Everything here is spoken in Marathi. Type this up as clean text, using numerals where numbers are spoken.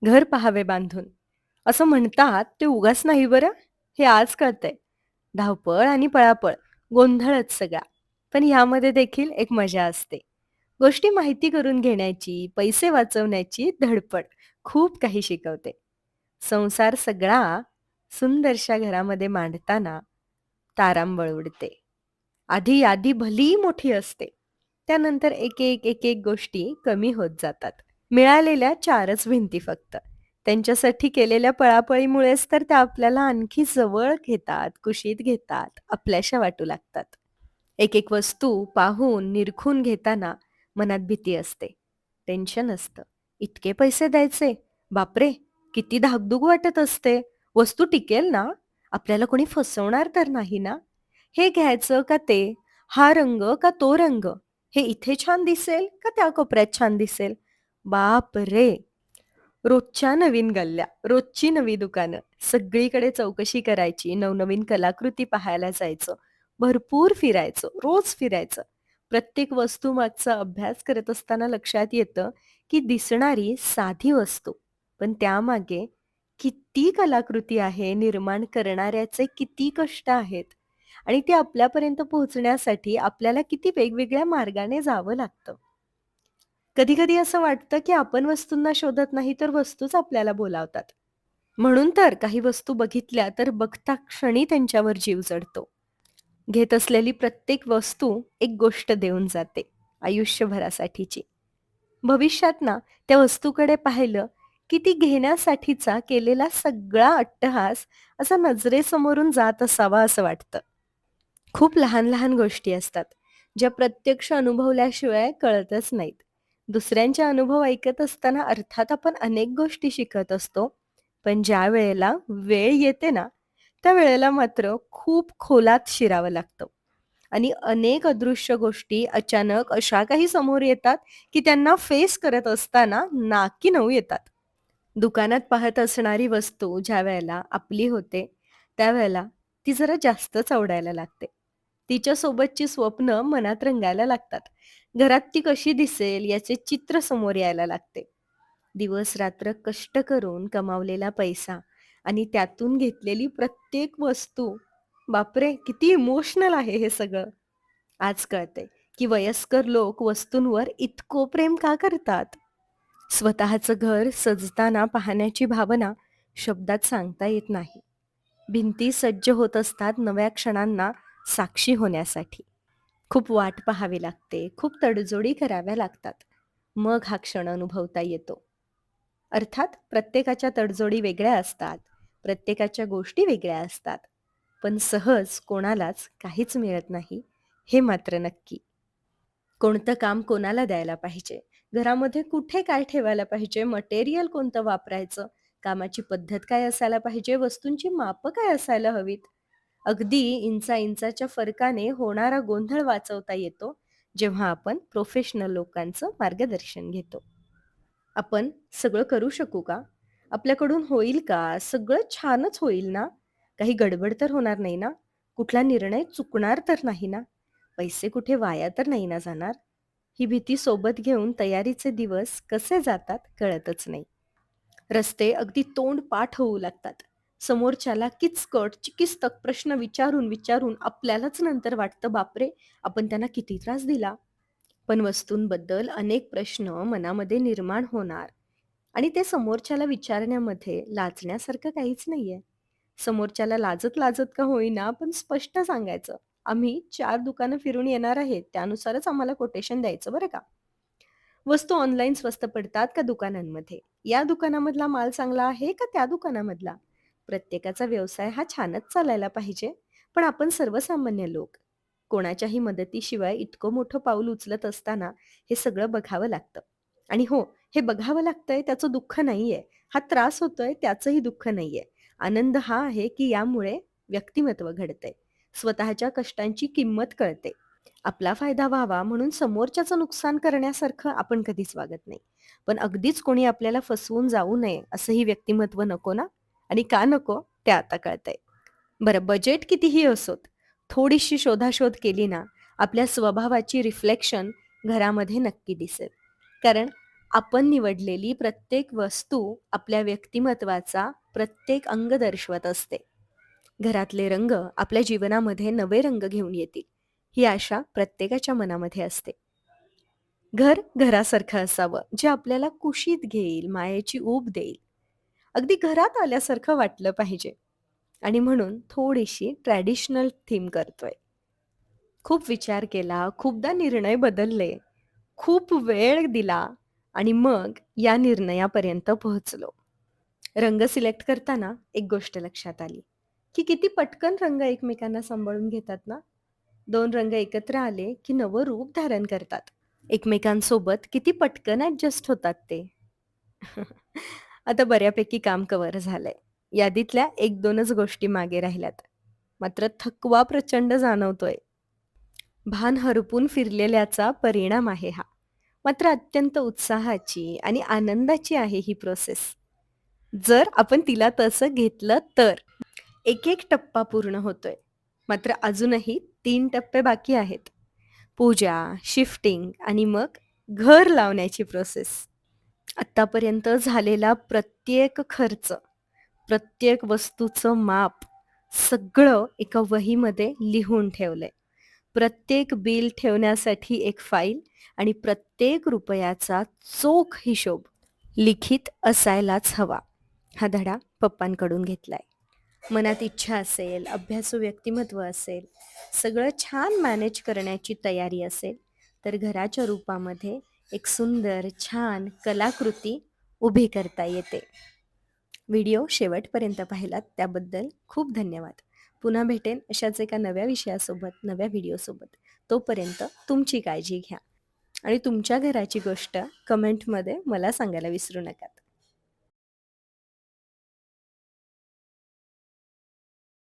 घर पहावे बांधून. असं म्हणतात ते उगाच नाही बरं. हे आज कळतंय. धावपळ आणि पळापळ, गोंधळच सगळा. पण ह्यामध्ये देखील एक मजा असते. गोष्टी माहिती करून घेण्याची, पैसे वाचवण्याची धडपड खूप काही शिकवते. संसार सगळा सुंदरशा घरामध्ये मांडताना तारांबळ उडते. आधी यादी भली मोठी असते. त्यानंतर एक एक गोष्टी कमी होत जातात. मिळालेल्या 4च भिंती फक्त. त्यांच्यासाठी केलेल्या पळापळीमुळेच तर त्या आपल्याला आणखी जवळ घेतात, कुशीत घेतात, आपल्याशा वाटू लागतात. एक वस्तू पाहून, निरखून घेताना मनात भीती असते. टेन्शन असतं. इतके पैसे द्यायचे? बापरे! किती धाकधूक वाटत असते. वस्तू टिकेल ना? आपल्याला कोणी फसवणार तर नाही ना? हे घ्यायचं का ते? हा रंग का तो रंग? हे इथे छान दिसेल का त्या कोपऱ्यात छान दिसेल? बापरे! रोजच्या नवीन गल्ल्या, रोजची नवी दुकानं, सगळीकडे चौकशी करायची, नवनवीन कलाकृती पाहायला जायचं, भरपूर फिरायचं, रोज फिरायचं. प्रत्येक वस्तूमागचा अभ्यास करत असताना लक्षात येतं, की दिसणारी साधी वस्तू, पण त्यामागे किती कलाकृती आहे, निर्माण करणाऱ्याचे किती कष्ट आहेत आणि ते आपल्यापर्यंत पोहोचण्यासाठी आपल्याला किती वेगवेगळ्या मार्गाने जावं लागतं. कधी-कधी असं वाटतं, की आपण वस्तूंना शोधत नाही, तर वस्तूच आपल्याला बोलावतात. म्हणून तर काही वस्तू बघितल्या, तर बघता क्षणी त्यांच्यावर जीव जडतो. घेत असलेली प्रत्येक वस्तू एक गोष्ट देऊन जाते, आयुष्यभरासाठीची. भविष्यात ना, त्या वस्तूकडे पाहिलं, की ती घेण्यासाठीचा केलेला सगळा अट्टहास असा नजरेसमोरून जात असावा असं वाटतं. खूप लहान-लहान गोष्टी असतात, ज्या प्रत्यक्ष अनुभवल्याशिवाय कळतच नाहीत. दुसऱ्यांचे अनुभव ऐकत असताना अर्थात आपण अनेक गोष्टी शिकत असतो. पण ज्या वेळेला वेळ येते ना, त्या वेळेला मात्र खूप खोलात शिरावं लागतं आणि अनेक अदृश्य गोष्टी अचानक अशा काही समोर येतात, की त्यांना फेस करत असताना नाकी नऊ येतात. दुकानात पाहत असणारी वस्तू ज्यावेळेला आपली होते, त्यावेळेला ती जरा जास्तच आवडायला लागते. तिच्यासोबतची स्वप्न मनात रंगायला लागतात. घरात ती कशी दिसेल याचे चित्र समोर यायला लागते. दिवस-रात्र कष्ट करून कमावलेला पैसा आणि त्यातून घेतलेली प्रत्येक वस्तू, बापरे! किती इमोशनल आहे हे सगळं. आज कळतंय, की वयस्कर लोक वस्तूंवर इतकं प्रेम का करतात? स्वतःचं घर सजताना पाहण्याची भावना शब्दात सांगता येत नाही. भिंती सज्ज होत असतात नव्या क्षणांना साक्षी होण्यासाठी. खूप वाट पाहावी लागते, खूप तडजोडी कराव्या लागतात. मग हा क्षण अनुभवता येतो. अर्थात प्रत्येकाच्या तडजोडी वेगळ्या असतात, प्रत्येकाच्या गोष्टी वेगळ्या असतात. पण सहज कोणालाच काहीच मिळत नाही, हे मात्र नक्की. कोणतं काम कोणाला द्यायला पाहिजे, घरामध्ये कुठे काय ठेवायला पाहिजे, मटेरियल कोणतं वापरायचं, कामाची पद्धत काय असायला पाहिजे, वस्तूंची मापं काय असायला हवीत. अगदी इंचा-इंचाच्या फरकाने होणारा गोंधळ वाचवता येतो, जेव्हा आपण प्रोफेशनल लोकांचं मार्गदर्शन घेतो. आपण सगळं करू शकू का? आपल्याकडून होईल का? सगळं छानच होईल ना? काही गडबड तर होणार नाही ना? कुठला निर्णय चुकणार तर नाही ना? पैसे कुठे वाया तर नाही ना जाणार? ही भीती सोबत घेऊन तयारीचे दिवस कसे जातात कळतच नाही. रस्ते अगदी तोंड-पाठ होऊ लागतात. समोरच्याला किचकट, चिकित्सक प्रश्न विचारून आपल्यालाच नंतर वाटतं, "बापरे! आपण त्यांना किती त्रास दिला?" पण वस्तूंबद्दल अनेक प्रश्न मनामध्ये निर्माण होणार आणि ते समोरच्याला विचारण्यामध्ये लाजण्यासारखं काहीच नाहीये. समोरच्याला लाजत-लाजत का होईना, पण स्पष्ट सांगायचं, "आम्ही 4 दुकानं फिरून येणार आहे. त्यानुसारच आम्हाला कोटेशन द्यायचं बरं का." वस्तू ऑनलाईन स्वस्त पडतात का दुकानांमध्ये? या दुकानामधला माल चांगला आहे का त्या दुकानामधला? प्रत्येकाचा व्यवसाय हा छानच चालायला पाहिजे, पण आपण सर्वसामान्य लोक. कोणाच्याही मदतीशिवाय इतकं मोठं पाऊल उचलत असताना हे सगळं बघावं लागतं. आणि हो, हे बघावं लागतंय त्याचं दुःख नाहीये. हा त्रास होतोय त्याचंही दुःख नाहीये. आनंद हा आहे की यामुळे व्यक्तिमत्व घडतंय. स्वतःच्या कष्टांची किंमत कळते. आपला फायदा व्हावा म्हणून समोरच्याचं नुकसान करण्यासारखं आपण कधीच वागत नाही. पण अगदीच कोणी आपल्याला फसवून जाऊ नये असंही व्यक्तिमत्व नको ना? आणि का नको ते आता कळतंय. बरं बजेट कितीही असोत, थोडीशी शोधाशोध केली ना, आपल्या स्वभावाची रिफ्लेक्शन घरामध्ये नक्की दिसेल. कारण आपण निवडलेली प्रत्येक वस्तू आपल्या व्यक्तिमत्वाचा प्रत्येक अंग दर्शवत असते. घरातले रंग आपल्या जीवनामध्ये नवे रंग घेऊन येतील, ही आशा प्रत्येकाच्या मनामध्ये असते. घर घरासारखं असावं, जे आपल्याला कुशीत घेईल, मायेची ऊब देईल. अगदी घरात आल्यासारखं वाटलं पाहिजे आणि म्हणून थोडीशी ट्रॅडिशनल थीम करतोय. खूप विचार केला, खूपदा निर्णय बदलले, खूप वेळ दिला आणि मग या निर्णयापर्यंत पोहोचलो. रंग सिलेक्ट करताना एक गोष्ट लक्षात आली, की किती पटकन रंग एकमेकांना सांभाळून घेतात ना. 2 रंग एकत्र आले, की नवं रूप धारण करतात. एकमेकांसोबत किती पटकन ॲडजस्ट होतात ते. आता बऱ्यापैकी काम कव्हर झालंय. यादीतल्या 1-2च गोष्टी मागे राहिल्यात. मात्र थकवा प्रचंड जाणवतोय. भान हरपून फिरलेल्याचा परिणाम आहे हा. मात्र अत्यंत उत्साहाची आणि आनंदाची आहे ही प्रोसेस. जर आपण तिला तसं घेतलं तर. एक-एक टप्पा पूर्ण होतोय. मात्र अजूनही 3 टप्पे बाकी आहेत. पूजा, शिफ्टिंग आणि मग घर लावण्याची प्रोसेस. आत्तापर्यंत झालेला प्रत्येक खर्च, प्रत्येक वस्तूचं माप, सगळं एका वहीमध्ये लिहून ठेवलंय. प्रत्येक बिल ठेवण्यासाठी एक फाईल आणि प्रत्येक रुपयाचा चोख हिशोब लिखित असायलाच हवा. हा धडा पप्पांकडून घेतलाय. मनात इच्छा असेल, अभ्यासू व्यक्तिमत्व असेल, सगळं छान मॅनेज करण्याची तयारी असेल, तर घराच्या रूपामध्ये एक सुंदर, छान कलाकृती उभी करता येते. व्हिडिओ शेवटपर्यंत पाहिलात त्याबद्दल खूप धन्यवाद. पुन्हा भेटेन अशाच एका नव्या विषयासोबत, नव्या व्हिडिओसोबत. तोपर्यंत तुमची काळजी घ्या आणि तुमच्या घराची गोष्ट कमेंटमध्ये मला सांगायला विसरू नका.